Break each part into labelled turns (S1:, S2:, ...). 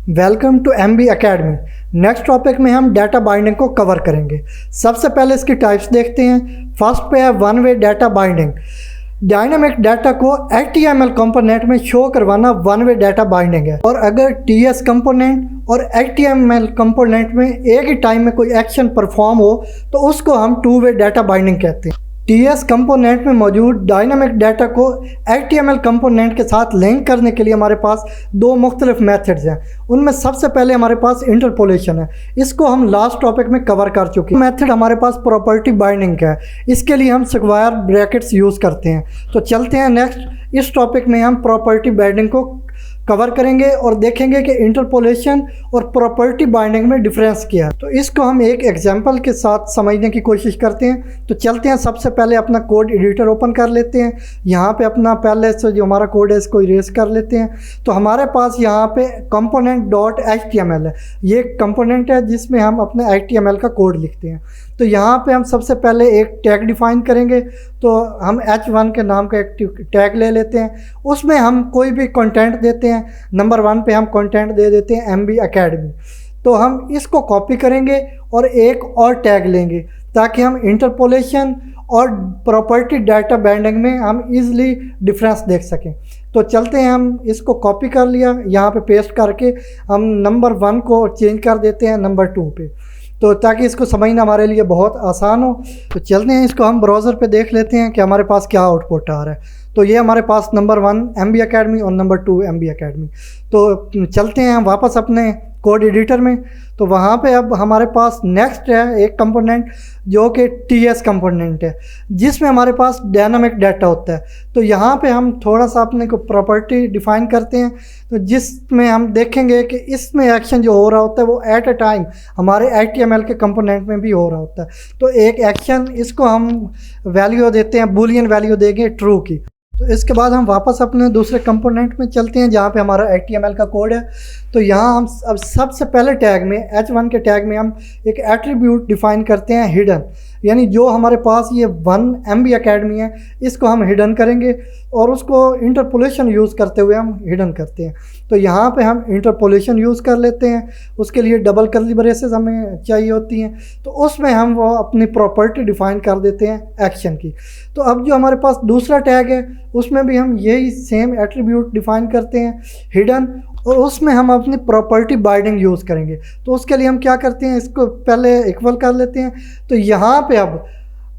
S1: Welcome to MB academy. Next topic में हम data binding को कवर करेंगे। सबसे पहले इसकी टाइप्स देखते हैं। फर्स्ट पे है one way data binding. Dynamic data को HTML कंपोनेंट में शो करवाना वन वे डाटा बाइंडिंग है। और अगर TS कंपोनेंट और HTML कंपोनेंट में एक ही टाइम में कोई एक्शन परफॉर्म हो तो उसको हम टू वे डाटा बाइंडिंग कहते हैं। TS कंपोनेंट में मौजूद डायनामिक डाटा को HTML कंपोनेंट के साथ लिंक करने के लिए हमारे पास दो मुख्तलिफ मेथड्स हैं। उनमें सबसे पहले हमारे पास इंटरपोलेशन है। इसको हम लास्ट टॉपिक में कवर कर चुके हैं। मेथड हमारे पास प्रॉपर्टी बाइंडिंग का है। इसके लिए हम स्क्वायर ब्रैकेट्स यूज़ करते हैं। तो चलते हैं नेक्स्ट। इस टॉपिक में हम प्रॉपर्टी बाइंडिंग को कवर करेंगे और देखेंगे कि इंटरपोलेशन और प्रॉपर्टी बाइंडिंग में डिफरेंस क्या है। तो इसको हम एक एग्जांपल के साथ समझने की कोशिश करते हैं। तो चलते हैं, सबसे पहले अपना कोड एडिटर ओपन कर लेते हैं। यहाँ पे अपना पहले से जो हमारा कोड है इसको इरेज कर लेते हैं। तो हमारे पास यहाँ पे component.html है। ये कंपोनेंट है जिसमें हम अपने HTML का कोड लिखते हैं। तो यहाँ पे हम सबसे पहले एक टैग डिफाइन करेंगे। तो हम h1 के नाम का एक टैग ले लेते हैं। उसमें हम कोई भी कंटेंट देते हैं। नंबर 1 पे हम कंटेंट दे देते हैं MB अकेडमी। तो हम इसको कॉपी करेंगे और एक और टैग लेंगे ताकि हम इंटरपोलेशन और प्रॉपर्टी डाटा बाइंडिंग में हम इजीली डिफरेंस देख सकें। तो चलते हैं, हम इसको कॉपी कर लिया, यहाँ पे पेस्ट करके हम नंबर 1 को चेंज कर देते हैं नंबर 2 पे, तो ताकि इसको समझना हमारे लिए बहुत आसान हो। तो चलते हैं, इसको हम ब्राउज़र पे देख लेते हैं कि हमारे पास क्या आउटपुट आ रहा है। तो ये हमारे पास नंबर 1 MB अकेडमी और नंबर 2 MB अकेडमी। तो चलते हैं हम वापस अपने कोड एडिटर में। तो वहाँ पे अब हमारे पास नेक्स्ट है एक कंपोनेंट जो कि TS कंपोनेंट है, जिसमें हमारे पास डायनामिक डाटा होता है। तो यहाँ पे हम थोड़ा सा अपने को प्रॉपर्टी डिफाइन करते हैं। तो जिसमें हम देखेंगे कि इसमें एक्शन जो हो रहा होता है वो एट अ टाइम हमारे HTML के कंपोनेंट में भी हो रहा होता है। तो एक एक्शन, इसको हम वैल्यू देते हैं, बूलियन वैल्यू देंगे ट्रू की। तो इसके बाद हम वापस अपने दूसरे कंपोनेंट में चलते हैं जहाँ पे हमारा HTML का कोड है। तो यहाँ हम अब सबसे पहले टैग में h1 के टैग में हम एक एट्रीब्यूट डिफाइन करते हैं हिडन, यानी जो हमारे पास ये 1 MB अकेडमी है इसको हम हिडन करेंगे और उसको इंटरपोलेशन यूज़ करते हुए हम हिडन करते हैं। तो यहाँ पे हम इंटरपोलेशन यूज़ कर लेते हैं। उसके लिए डबल कर्ली ब्रेसेस हमें चाहिए होती हैं। तो उसमें हम वो अपनी प्रॉपर्टी डिफाइन कर देते हैं एक्शन की। तो अब जो हमारे पास दूसरा टैग है उसमें भी हम यही सेम एट्रीब्यूट डिफाइन करते हैं हिडन, और उसमें हम अपनी प्रॉपर्टी बाइंडिंग यूज़ करेंगे। तो उसके लिए हम क्या करते हैं, इसको पहले इक्वल कर लेते हैं। तो यहाँ पे अब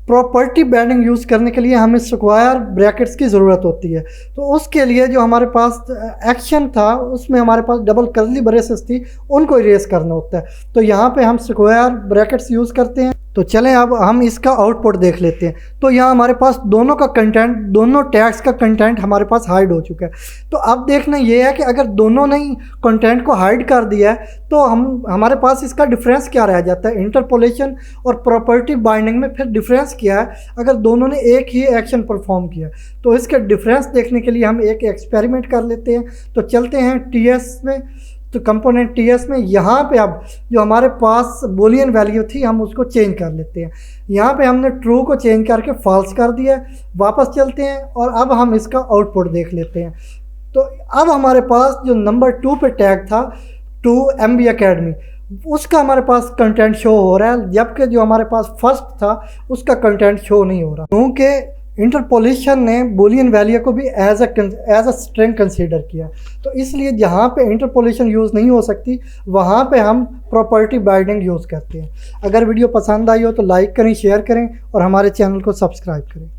S1: प्रॉपर्टी बाइंडिंग यूज़ करने के लिए हमें स्क्वायर ब्रैकेट्स की ज़रूरत होती है। तो उसके लिए जो हमारे पास एक्शन था उसमें हमारे पास डबल कर्ली ब्रेसेस थी, उनको इरेज करना होता है। तो यहाँ पे हम स्क्वायर ब्रैकेट्स यूज़ करते हैं। तो चलें अब हम इसका आउटपुट देख लेते हैं। तो यहाँ हमारे पास दोनों का कंटेंट, दोनों टैग्स का कंटेंट हमारे पास हाइड हो चुका है। तो अब देखना ये है कि अगर दोनों ने ही कंटेंट को हाइड कर दिया है तो हमारे पास इसका डिफरेंस क्या रह जाता है। इंटरपोलेशन और प्रॉपर्टी बाइंडिंग में फिर डिफरेंस क्या है अगर दोनों ने एक ही एक्शन परफॉर्म किया। तो इसके डिफरेंस देखने के लिए हम एक एक्सपेरिमेंट कर लेते हैं। तो चलते हैं TS में। तो कंपोनेंट TS में यहाँ पे अब जो हमारे पास बूलियन वैल्यू थी हम उसको चेंज कर लेते हैं। यहाँ पे हमने ट्रू को चेंज करके फॉल्स कर दिया। वापस चलते हैं और अब हम इसका आउटपुट देख लेते हैं। तो अब हमारे पास जो नंबर 2 पे टैग था 2 MB अकेडमी, उसका हमारे पास कंटेंट शो हो रहा है, जबकि जो हमारे पास फर्स्ट था उसका कंटेंट शो नहीं हो रहा, क्योंकि इंटरपोलेशन ने बूलियन वैल्यू को भी एज अ स्ट्रिंग कंसीडर किया। तो इसलिए जहाँ पे इंटरपोलेशन यूज़ नहीं हो सकती वहाँ पे हम प्रॉपर्टी बाइंडिंग यूज़ करते हैं। अगर वीडियो पसंद आई हो तो लाइक करें, शेयर करें और हमारे चैनल को सब्सक्राइब करें।